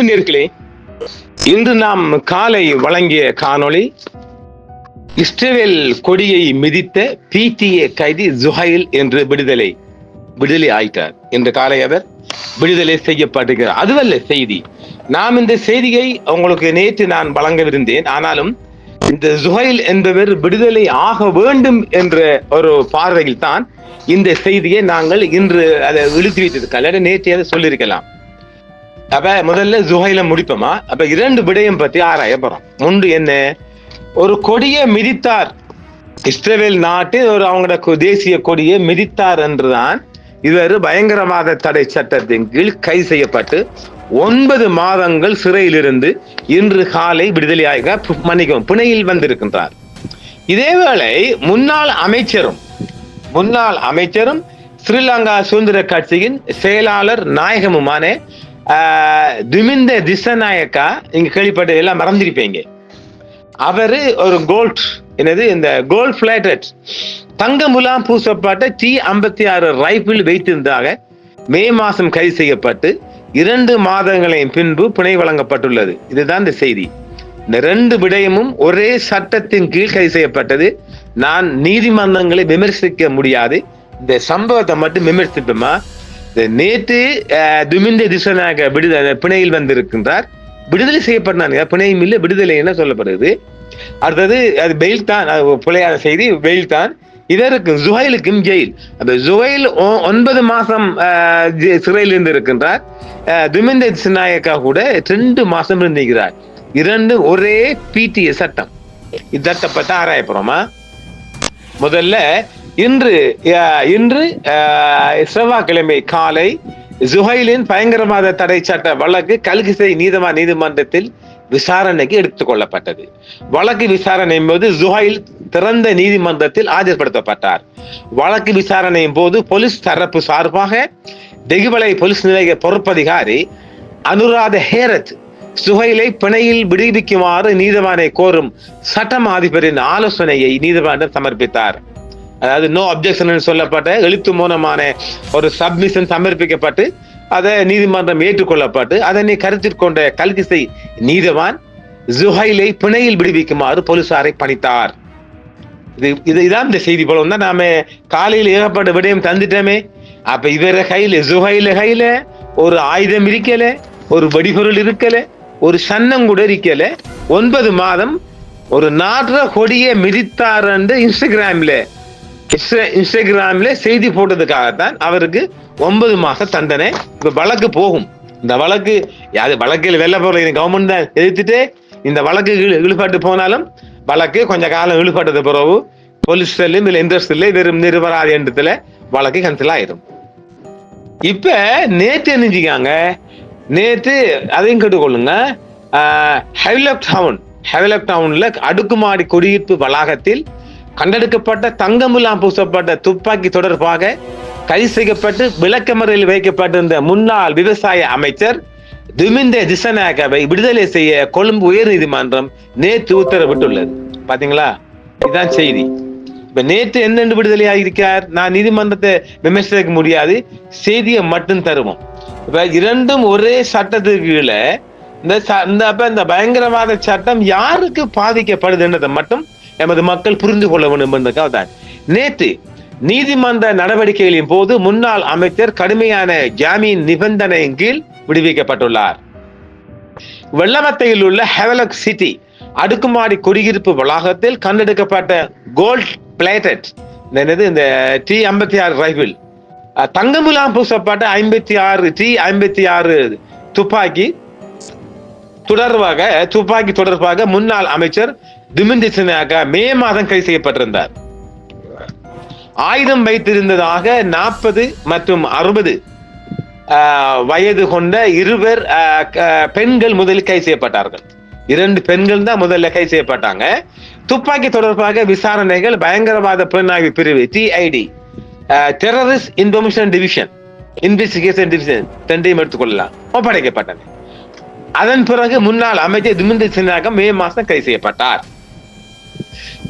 அன்பு நேயர்களே, இன்று நாம் காலை வழங்கிய காணொளி இஸ்ரேல் கொடியை மிதித்த PTA கைதி ஜுஹைல் என்று விடுதலை ஆயிட்டார். இன்று காலை அவர் விடுதலை செய்யப்பட்டிருக்கிறார். அதுவல்ல செய்தி. நாம் இந்த செய்தியை உங்களுக்கு நேற்று நான் வழங்கவிருந்தேன். ஆனாலும் இந்த ஜுஹைல் என்பவர் விடுதலை ஆக வேண்டும் என்ற ஒரு பார்வையில் தான் இந்த செய்தியை நாங்கள் இன்று அதை இழுத்து வைத்திருக்கலாம். நேற்று அதை சொல்லியிருக்கலாம். அப்ப முதல்ல ஜுஹைல முடிப்போமா? அப்ப இரண்டு விடயம் பற்றி ஆராய போறோம். ஒன்று என்ன, ஒரு கொடியை மிதித்தார், இஸ்ரேல் நாட்டில் ஒரு அவங்களோட தேசிய கொடியை மிதித்தார் என்றுதான் இவர் பயங்கரவாத தடை சட்டத்தின் கீழ் கைது செய்யப்பட்டு 9 மாதங்கள் சிறையிலிருந்து இன்று காலை விடுதலையாக பிணையில் வந்திருக்கின்றார். இதேவேளை முன்னாள் அமைச்சரும் ஸ்ரீலங்கா சுதந்திர கட்சியின் செயலாளர் நாயகமுமான துமிந்த திசநாயக்கா, நீங்க கேள்விப்பட்ட எல்லாம் மறந்திருப்பீங்க. அவரு ஒரு இந்த கோல்ட் பிளேட்டட் தங்க முலாம் பூசப்பட்ட T56 ரைபிள் வைத்திருந்தாக மே மாதம் கைது செய்யப்பட்டு 2 மாதங்களின் பின்பு பிணை வழங்கப்பட்டுள்ளது. இதுதான் இந்த செய்தி. இந்த 2 விடயமும் ஒரே சட்டத்தின் கீழ் கைது செய்யப்பட்டது. நான் நீதிமன்றங்களை விமர்சிக்க முடியாது, இந்த சம்பவத்தை மட்டும் விமர்சிப்போமா? நேற்று துமிந்த திசநாயக பிணையில் வந்திருக்கின்றார். விடுதலை செய்யப்பட்டாங்க. பிணையும் இல்லை, விடுதலை என்ன சொல்லப்படுது. அடுத்தது அது பெயில் தான், பிழையான செய்தி, பெயில் தான். இதற்கு ஜுஹைலுக்கும் ஜெயில். அந்த ஜுஹைல் 9 மாசம் சிறையில் இருந்து இருக்கின்றார். துமிந்த திசநாயக்கா கூட 2 மாசம் இருந்திருக்கிறார். 2 ஒரே PTA சட்டம். இதத்தை பற்றி ஆராய போறோமா? முதல்ல இன்று செவ்வாய்க்கிழமை காலை ஜுஹைலின் பயங்கரவாத தடை சட்ட வழக்கு கல்கிசை நீதிமன்றத்தில் விசாரணைக்கு எடுத்துக் கொள்ளப்பட்டது. வழக்கு விசாரணையின் போது ஜுஹைல் திறந்த நீதிமன்றத்தில் ஆஜர்படுத்தப்பட்டார். வழக்கு விசாரணையின் போது போலீஸ் தரப்பு சார்பாக தெகுவலை போலீஸ் நிலைய பொறுப்பதிகாரி அனுராத ஹேரத் சுஹைலை பிணையில் விடுவிக்குமாறு நீதிவானை கோரும் சட்டம் அதிபரின் ஆலோசனையை நீதிமன்றம் சமர்ப்பித்தார். அதாவது நோ அப்ஜெக்ஷன் சொல்லப்பட்ட எழுத்து மூலமான ஒரு சப்மிஷன் சமர்ப்பிக்கப்பட்டு அதை நீதிமன்றம் ஏற்றுக்கொள்ளப்பட்டு அதனை கருத்தில் கொண்ட கல்கிசை நீதிவான் ஜுஹைலை பிணையில் விடுவிக்குமாறு போலீசாரை பணித்தார். இதுதான் இந்த செய்தி. போல தான் நாம காலையில் ஏகப்பட்ட விடயம் தந்துட்டோமே. அப்ப இவர ஜுஹைல கையில ஒரு ஆயுதம் இருக்கல, ஒரு வெடிபொருள் இருக்கல, ஒரு சன்னம் கூட இருக்கல. 9 மாதம் ஒரு நாட்டுற கொடியை மிதித்தார் என்று இன்ஸ்டாகிராம்ல செய்தி போட்டதுக்காகத்தான் அவருக்கு 9 மாச தண்டனை. இப்ப வழக்கு போகும். இந்த வழக்கில் வெள்ள போற கவர்மெண்ட் தான் எதிர்த்துட்டு இந்த வழக்கு இழுபட்டு போனாலும் வழக்கு கொஞ்ச காலம் இழுபட்டது பிறகு போலீஸ் இல்ல இன்ட்ரெஸ்ட் இல்லை, வெறும் நிரபராதி எண்ணத்துல வழக்கு கேன்சல் ஆயிடும். இப்ப நேற்று நினைச்சுக்காங்க, நேற்று அதையும் கேட்டுக்கொள்ளுங்க. ஹெவலப் டவுன்ல அடுக்குமாடி குடியிருப்பு வளாகத்தில் கண்டெடுக்கப்பட்ட தங்கமுலாம் பூசப்பட்ட துப்பாக்கி தொடர்பாக கைது செய்யப்பட்டு விளக்கமறையில் வைக்கப்பட்டிருந்த முன்னாள் விவசாய அமைச்சர் துமிந்த திசநாயக்காவை விடுதலை செய்ய கொழும்பு உயர் நீதிமன்றம் நேற்று உத்தரவிட்டுள்ளது. பாத்தீங்களா? இதுதான் செய்தி. இப்ப நேற்று என்னென்று விடுதலை ஆகியிருக்கார்? நான் நீதிமன்றத்தை விமர்சிக்க முடியாது, செய்தியை மட்டும் தருவோம். இப்ப இரண்டும் ஒரே சட்டத்துக்கு கீழே இந்த பயங்கரவாத சட்டம் யாருக்கு பாதிக்கப்படுது என்றதை மட்டும் எமது மக்கள் புரிந்து கொள்ள வேண்டும் என்பதற்காக தான். நேற்று நீதிமன்ற நடவடிக்கைகளின் போது முன்னாள் அமைச்சர் கடுமையான ஜாமீன் நிபந்தனையின் கீழ் விடுவிக்கப்பட்டுள்ளார். வெள்ளமத்தையில் உள்ள ஹெவலக் சிட்டி அடுக்குமாடி குடியிருப்பு வளாகத்தில் கண்டெடுக்கப்பட்ட கோல்ட் பிளேட்டட் இந்த T56 ரைபிள், தங்கமுலாம் பூசப்பட்ட 56 T56 துப்பாக்கி தொடர்பாக முன்னாள் அமைச்சர் துமிந்த திசநாயக்கா மே மாதம் கைது செய்யப்பட்டிருந்தார். ஆயுதம் வைத்திருந்ததாக 40 மற்றும் 60 வயது கொண்ட 2 பெண்கள் முதலில் கைது செய்யப்பட்டார்கள். 2 பெண்கள் தான் முதல்ல கைது செய்யப்பட்டாங்க. துப்பாக்கி தொடர்பாக விசாரணைகள் பயங்கரவாத புலனாய்வு பிரிவு TID terrorist information division investigation division 2ஐயும் எடுத்துக்கொள்ளலாம் ஒப்படைக்கப்பட்டன. அதன் பிறகு முன்னாள் அமைச்சர் துமிந்த திசநாயக்கா மே மாதம் கைது செய்யப்பட்டார்.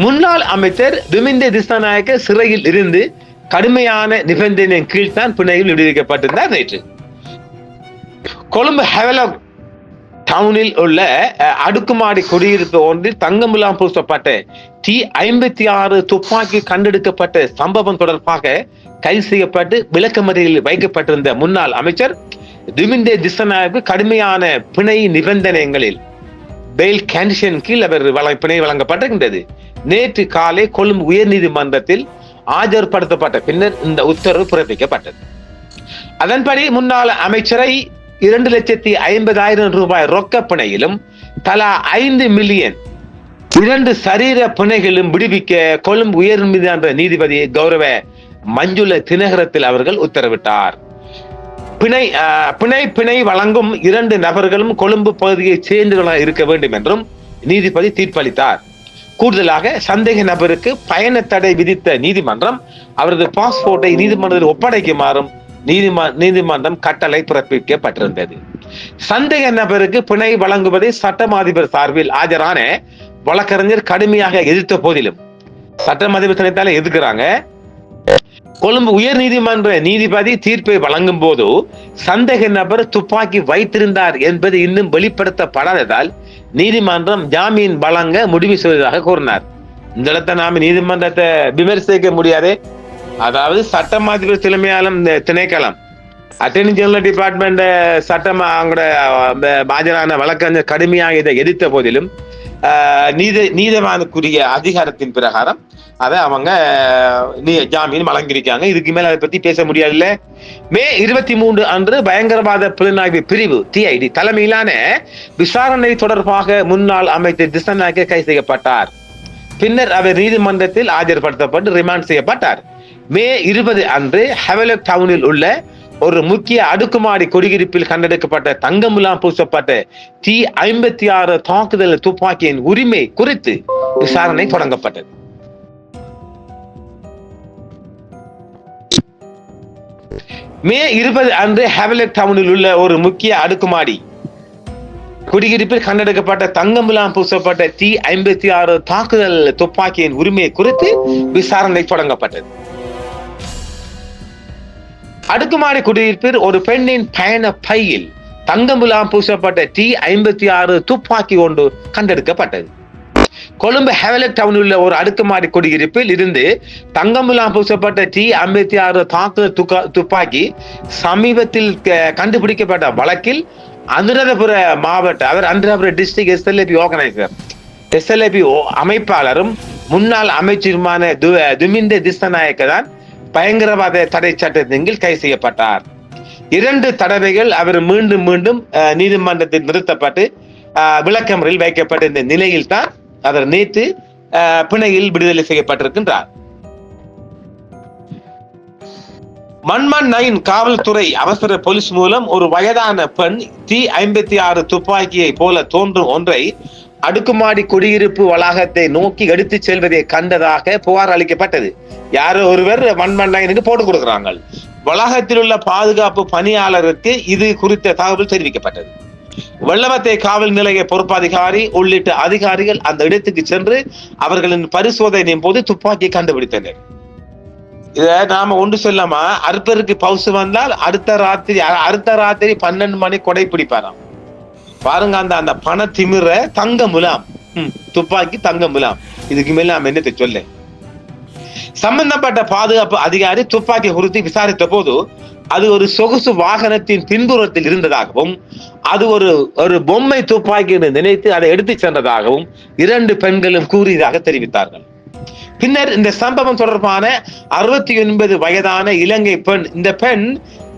முன்னாள் அமைச்சர் துமிந்த திசநாயக்க சிறையில் இருந்து கடுமையான நிபந்தனையின் கீழ் தான் பிணையில் விடுவிக்கப்பட்டிருந்தார். நேற்று கொழும்பு டவுனில் உள்ள அடுக்குமாடி குடியிருப்பு ஒன்றில் தங்கமுலாம் பூசப்பட்ட T56 துப்பாக்கி கண்டெடுக்கப்பட்ட சம்பவம் தொடர்பாக கைது செய்யப்பட்டு விளக்கமறியலில் வைக்கப்பட்டிருந்த முன்னாள் அமைச்சர் துமிந்தே திசநாயக்கு கடுமையான பிணை நிபந்தனைகளில் பெயில் கண்டிஷன் கீழ் அவர் பிணை வழங்கப்பட்டிருக்கின்றது. நேற்று காலை கொழும்பு உயர்நீதிமன்றத்தில் ஆஜர்படுத்தப்பட்ட பின்னர் இந்த உத்தரவு பிறப்பிக்கப்பட்டது. அதன்படி முன்னாள் அமைச்சரை 2,50,000 ரூபாய் ரொக்க பிணையிலும் தலா 5 மில்லியன் 2 சரீர பிணைகளும் விடுவிக்க கொழும்பு உயர்நீதிமன்ற நீதிபதி கௌரவ மஞ்சுள தினகரத்தில் அவர்கள் உத்தரவிட்டார். பிணை வழங்கும் 2 நபர்களும் கொழும்பு பகுதியைச் சேர்ந்தவர்களாக இருக்க வேண்டும் என்றும் நீதிபதி தீர்ப்பளித்தார். கூடுதலாக சந்தேக நபருக்கு பயண தடை விதித்த நீதிமன்றம் அவரது பாஸ்போர்ட்டை நீதிமன்றத்தில் ஒப்படைக்குமாறும் நீதிமன்றம் கட்டளை பிறப்பிக்கப்பட்டிருந்தது. சந்தேக நபருக்கு பிணை வழங்குவதை சட்டம் அதிபர் சார்பில் ஆஜரான வழக்கறிஞர் கடுமையாக எதிர்த்த போதிலும் சட்டம் அதிபர் தனித்தால எதிர்க்கிறாங்க. கொழும்பு உயர் நீதிமன்ற நீதிபதி தீர்ப்பை வழங்கும் போது சந்தேக நபர் துப்பாக்கி வைத்திருந்தார் என்பது இன்னும் வெளிப்படுத்தப்படாததால் நீதிமன்றம் ஜாமீன் வழங்க முடிவு செய்வதாக கூறினார். இந்த இடத்தை நாம நீதிமன்றத்தை விமர்சிக்க முடியாது. அதாவது சட்டம் அதிபர் தலைமையாலும் திணைக்களம் அட்டர்னி ஜெனரல் டிபார்ட்மெண்ட் சட்டம் அவங்களோட ஆஜரான வழக்கறிஞர் கடுமையாக இதை எதிர்த்த போதிலும் நீதிவானுக்குரிய அதிகாரத்தின் பிரகாரம் அதை அவங்க ஜாமீன் வழங்கியிருக்காங்க. இதுக்கு மேல அதை பத்தி பேச முடியாது. மே 23 அன்று பயங்கரவாத புலனாய்வு பிரிவு TID தலைமையிலான விசாரணை தொடர்பாக முன்னாள் அமைச்சர் திசநாயக்க கைது செய்யப்பட்டார். பின்னர் அவர் நீதிமன்றத்தில் ஆஜர்படுத்தப்பட்டு ரிமாண்ட் செய்யப்பட்டார். மே 20 அன்று ஹெவலக் டவுனில் உள்ள ஒரு முக்கிய அடுக்குமாடி குடியிருப்பில் கண்டெடுக்கப்பட்ட தங்கமுலாம் பூசப்பட்ட T56 தாக்குதல் துப்பாக்கியின் உரிமை குறித்து விசாரணை தொடங்கப்பட்டது. மே 20 அன்று ஹெவலக் டவுனில் உள்ள ஒரு முக்கிய அடுக்குமாடி குடியிருப்பில் கண்டெடுக்கப்பட்ட தங்கமுலாம் பூசப்பட்ட T56 தாக்குதல் துப்பாக்கியின் உரிமை குறித்து விசாரணை தொடங்கப்பட்டது. அடுக்குமாடி குடியிருப்பில் ஒரு பெண்ணின் பயண பையில் தங்கமுலாம் பூசப்பட்ட T56 துப்பாக்கி ஒன்று கண்டெடுக்கப்பட்டது. கொழும்பு ஹெவலக் டவுனில் உள்ள ஒரு அடுக்குமாடி குடியிருப்பில் இருந்து தங்கமுலாம் பூசப்பட்ட T56 தாக்குதல் துப்பாக்கி சமீபத்தில் கண்டுபிடிக்கப்பட்ட வழக்கில் அனுராதபுர மாவட்ட Anuradhapura district SLAP organiser SLAP அமைப்பாளரும் முன்னாள் அமைச்சருமான துமிந்த திசநாயக்க தான் பயங்கரவாத தடை சட்டத்தின் கீழ் கைது செய்யப்பட்டார். 2 தடவைகள் அவர் மீண்டும் நீதிமன்றத்தில் நிறுத்தப்பட்டு விளக்கமறியலில் வைக்கப்பட்ட இந்த நிலையில் தான் அவர் நேற்று பிணையில் விடுதலை செய்யப்பட்டிருக்கின்றார். மன்மன் 9 காவல்துறை அவசர போலீஸ் மூலம் ஒரு வயதான பெண் T56 துப்பாக்கியை போல தோன்றும் ஒன்றை அடுக்குமாடி குடியிருப்பு வளாகத்தை நோக்கி எடுத்து செல்வதை கண்டதாக புகார் அளிக்கப்பட்டது. யாரோ ஒருவர் மன்மன் 9க்கு போட்டு கொடுக்கிறாங்க. வளாகத்தில் உள்ள பாதுகாப்பு பணியாளருக்கு இது குறித்த தகவல் தெரிவிக்கப்பட்டது. வெள்ளவத்தை காவல் நிலைய பொறுப்பதிகாரி உள்ளிட்ட அதிகாரிகள் அந்த இடத்துக்கு சென்று அவர்களின் பரிசோதனையின் போது துப்பாக்கியை கண்டுபிடித்தனர். இத நாம ஒன்று சொல்லாமா, அற்பருக்கு பவுசு வந்தால் அடுத்த ராத்திரி 12 மணி கொடை பிடிப்பாராம். பாருங்க, அந்த பண திமிர தங்க முலாம், துப்பாக்கி தங்க முலாம். இதுக்கு மேல நாம என்னத்தை சொல்ல? சம்பந்தப்பட்ட பாதுகாப்பு அதிகாரி துப்பாக்கி குறித்து விசாரித்த போது அது ஒரு சொகுசு வாகனத்தின் பின்புறத்தில் இருந்ததாகவும் அது ஒரு பொம்மை துப்பாக்கி என்று நினைத்து அதை எடுத்து சென்றதாகவும் 2 பெண்களும் கூறியதாக தெரிவித்தார்கள். பின்னர் இந்த சம்பவம் தொடர்பான 69 வயதான இலங்கை பெண், இந்த பெண்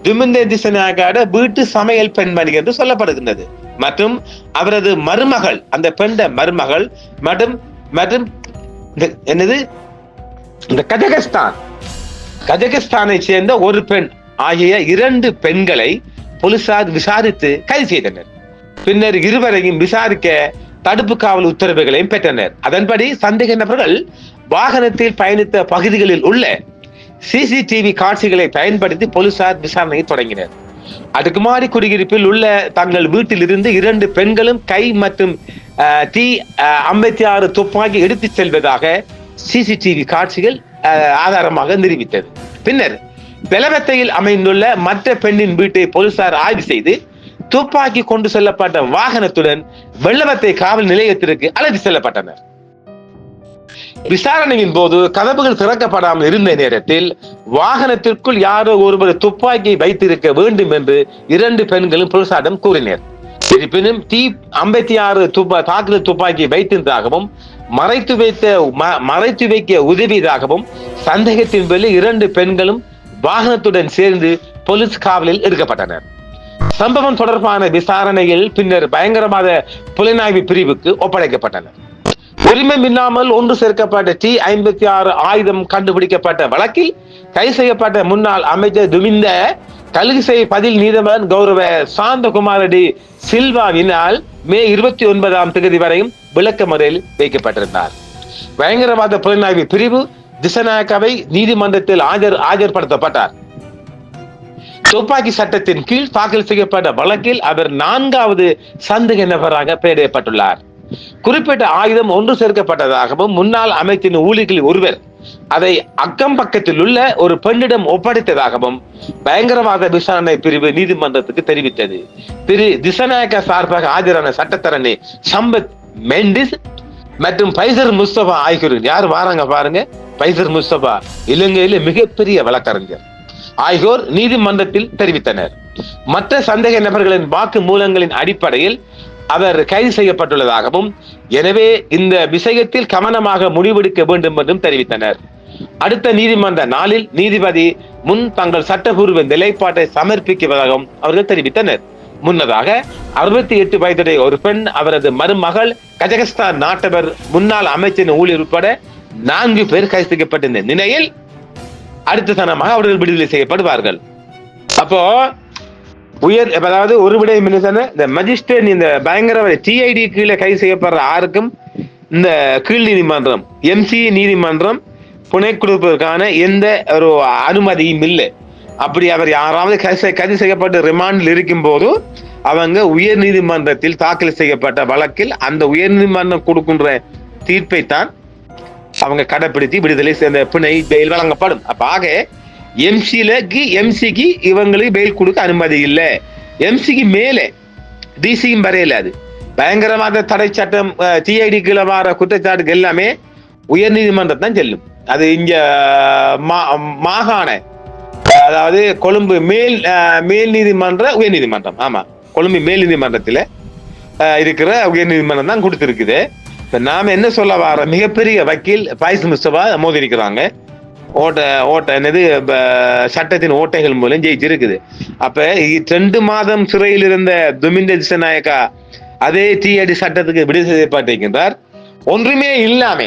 துமிந்த திசநாயக்க வீட்டு சமையல் பெண்மணி என்று சொல்லப்படுகின்றது மற்றும் அவரது மருமகள், அந்த பெண் மருமகள் மற்றும் என்னது இந்த கஜகஸ்தானை சேர்ந்த ஒரு பெண் ஆகிய 2 பெண்களை போலீசார் விசாரித்து கைது செய்தனர். பின்னர் இருவரையும் விசாரிக்க தடுப்பு காவல் உத்தரவுகளையும் பெற்றனர். அதன்படி சந்தேக நபர்கள் வாகனத்தில் பயணித்த பகுதிகளில் உள்ள CCTV காட்சிகளை பயன்படுத்தி போலீசார் விசாரணையை தொடங்கினர். அடுக்குமாடி குடியிருப்பில் உள்ள தங்கள் வீட்டில் இருந்து 2 பெண்களும் கை மற்றும் T56 துப்பாக்கி எடுத்துச் செல்வதாக CCTV காட்சிகள் ஆதாரமாக நிரூபித்தது. பின்னர் பெலவத்தையில் அமைந்துள்ள மற்ற பெண்ணின் வீட்டை போலீசார் ஆய்வு செய்து துப்பாக்கி கொண்டு செல்லப்பட்ட வாகனத்துடன் வெள்ளவத்தை காவல் நிலையத்திற்கு அழைத்து செல்லப்பட்டனர். விசாரணையின் போது கதவுகள் திறக்கப்படாமல் இருந்த நேரத்தில் வாகனத்திற்குள் யாரோ ஒருவர் துப்பாக்கியை வைத்திருக்க வேண்டும் என்று 2 பெண்களும் போலீசாரிடம் கூறினர். இருப்பினும் T56 தாக்குதல் துப்பாக்கியை வைத்திருந்ததாகவும் மறைத்து வைக்க உதவியதாகவும் சந்தேகத்தின் பேரில் 2 பெண்களும் வாகனத்துடன் சேர்ந்து போலீஸ் காவலில் எடுக்கப்பட்டனர். சம்பவம் தொடர்பான விசாரணையில் பின்னர் பயங்கரவாத புலனாய்வு பிரிவுக்கு ஒப்படைக்கப்பட்டனர். உரிமம் இல்லாமல் ஒன்று சேர்க்கப்பட்ட T56 ஆயுதம் கண்டுபிடிக்கப்பட்ட வழக்கில் கைது செய்யப்பட்ட முன்னாள் அமைச்சர் துமிந்த கல்கிசை பதில் நீதிமன்ற கௌரவ சாந்தகுமார் டி சில்வாவினால் மே 29ஆம் தேதி வரையும் விளக்க முறையில் வைக்கப்பட்டிருந்தார். பயங்கரவாத புலனாய்வு பிரிவு திசநாயக்காவை நீதிமன்றத்தில் ஆஜர்படுத்தப்பட்டார். துப்பாக்கி சட்டத்தின் கீழ் தாக்கல் செய்யப்பட்ட வழக்கில் அவர் 4வது சந்தேக நபராக பெயரிடப்பட்டுள்ளார். குறிப்பிட்ட ஆயுதம் ஒன்று சேர்க்கப்பட்டதாகவும் முன்னாள் அமைச்சின் ஊழியர்களில் ஒருவர் அதை அக்கம் பக்கத்தில் உள்ள ஒரு பெண்ணிடம் ஒப்படைத்ததாகவும் பயங்கரவாத விசாரணை பிரிவு நீதிமன்றத்துக்கு தெரிவித்தது. திரு திசநாயக்க சார்பாக ஆஜரான சட்டத்தரணி சம்பத் மெண்டிஸ் மற்றும் பைசர் முஸ்தபா ஆகியோர் யார் வாராங்க பாருங்க. பைசர் முஸ்தபா இலங்கையில மிகப்பெரிய வழக்கறிஞர் ஆகியோர் நீதிமன்றத்தில் தெரிவித்தனர். மற்ற சந்தேக நபர்களின் வாக்கு மூலங்களின் அடிப்படையில் அவர் கைது செய்யப்பட்டுள்ளதாகவும் எனவே இந்த விஷயத்தில் கவனமாக முடிவெடுக்க வேண்டும் என்றும் தெரிவித்தனர். அடுத்த நீதிமன்ற நாளில் நீதிபதி முன் தங்கள் சட்டப்பூர்வ நிலைப்பாட்டை சமர்ப்பிக்குவதாகவும் அவர்கள் தெரிவித்தனர். முன்னதாக 68 வயதுடைய ஒரு பெண், அவரது மருமகள், கஜகஸ்தான் நாட்டவர், முன்னாள் அமைச்சரின் ஊழியர் உட்பட 4 பேர் கைது செய்யப்பட்டிருந்த நிலையில் அடுத்த தனமாக அவர்கள் விடுதலை செய்யப்படுவார்கள். அப்போ அதாவது ஒரு விடயம் இந்த மஜிஸ்ட்ரேட் இந்த பயங்கரவாத TID கீழே கைது செய்யப்படுற யாருக்கும் இந்த கீழ் நீதிமன்றம் MC நீதிமன்றம் புனை கொடுப்பதற்கான எந்த ஒரு அனுமதியும் இல்லை. அப்படி அவர் யாராவது கைது செய்யப்பட்டு ரிமாண்டில் இருக்கும் போது அவங்க உயர் நீதிமன்றத்தில் தாக்கல் செய்யப்பட்ட வழக்கில் அந்த உயர் நீதிமன்றம் கொடுக்கின்ற தீர்ப்பை தான் அவங்க கடைப்பிடித்து விடுதலை செய்த பிணை பெயில் வழங்கப்படும். அப்ப ஆக MCக்கு இவங்களுக்கு பெயில் கொடுக்க அனுமதி இல்லை. MCக்கு மேலே DCயும் வரையில அது பயங்கரவாத தடை சட்டம் TID கீழே வர குற்றச்சாட்டுக்கு எல்லாமே உயர் நீதிமன்றம் தான் செல்லும். அது இங்க மாகாண அதாவது கொழும்பு மேல் நீதிமன்ற உயர் நீதிமன்றம், ஆமா கொழும்பு மேல் நீதிமன்றத்துல இருக்கிற உயர் நீதிமன்றம் தான் கொடுத்திருக்குது. இப்ப நாம என்ன சொல்ல வர, மிகப்பெரிய வக்கீல் பைஸ் முஸ்தபா மோதி இருக்கிறாங்க. என்னது சட்டத்தின் ஓட்டைகள் மூலம் ஜெயிச்சிருக்குது. அப்ப 2 மாதம் சிறையில் இருந்த துமிந்த திசநாயக்கா அதே TID சட்டத்துக்கு விடுதலை செய்யப்பட்டிருக்கின்றார். ஒன்றுமே இல்லாம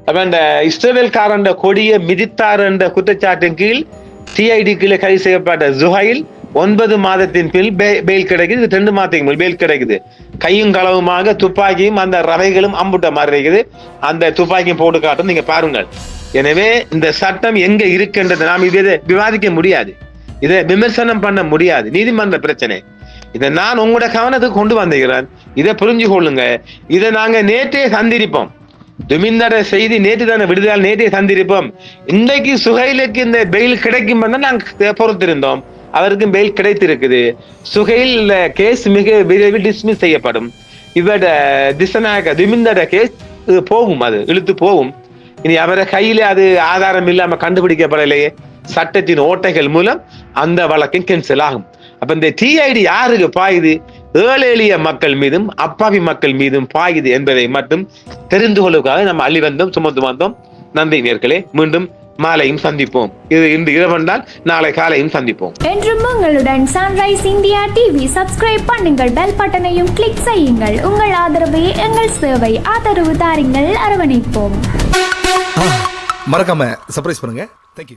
அப்ப இந்த இஸ்ரேல்காரன் கொடிய மிதித்தார் என்ற குற்றச்சாட்டின் கீழ் TID கீழே கைது செய்யப்பட்ட ஜுஹைல் 9 மாதத்தின் பின் பெயில் கிடைக்குது. 2 மாதத்துக்கு மேல் பெயில் கிடைக்குது. கையும் களவுமாக துப்பாக்கியும் அந்த ரவைகளும் அம்புட்ட மாதிரி இருக்குது. அந்த துப்பாக்கியும் போட்டு காட்டும், நீங்க பாருங்கள். எனவே இந்த சட்டம் எங்க இருக்குன்றது நாம் இதை விவாதிக்க முடியாது, இதை விமர்சனம் பண்ண முடியாது. நீதிமன்ற பிரச்சனை. இதை நான் உங்களோட கவனத்துக்கு கொண்டு வந்திருக்கிறேன். இதை புரிஞ்சு கொள்ளுங்க. இதை நாங்க நேற்றே சந்திருப்போம். துமிந்தர செய்தி நேற்று தானே விடுதலை, நேற்றே சந்திருப்போம். இன்றைக்கு சுஹைலுக்கு இந்த பெயில் கிடைக்கும் நாங்க பொறுத்திருந்தோம். அவருக்கும் பெயில் கிடைத்திருக்குது. சுஹைல் கேஸ் மிக விரைவில் டிஸ்மிஸ் செய்யப்படும். இவட திசநாயக துமிந்தர கேஸ் போகும், அது இழுத்து போகும். இனி அவரை கையில அது ஆதாரம் இல்லாம கண்டுபிடிக்கப்படலையே, சட்டத்தின் ஓட்டைகள் மூலம் அந்த வழக்கம் கேன்சல் ஆகும். அப்ப இந்த TID யாருக்கு பாயுது? ஏழை எளிய மக்கள் மீதும் அப்பாவி மக்கள் மீதும் பாயுது என்பதை மட்டும் தெரிந்து கொள்வதற்காக நம்ம அள்ளி வந்தோம், சுமந்து வந்தோம். நன்றி நேர்களே. மீண்டும் மாலையும் சந்திப்போம். இது இன்று இரவென்றால் நாளை காலையும் சந்திப்போம். என்றும் உங்களுடன் சன்ரைஸ் இந்தியா டிவி சப்ஸ்கிரைப் பண்ணுங்கள், பெல் பட்டனையும் கிளிக் செய்யுங்கள். உங்கள் ஆதரவே எங்கள் சேவை. ஆதரவு தாருங்கள், அரவணைப்போம். மறக்காம சர்ப்ரைஸ் பண்ணுங்க. தேங்க்யூ.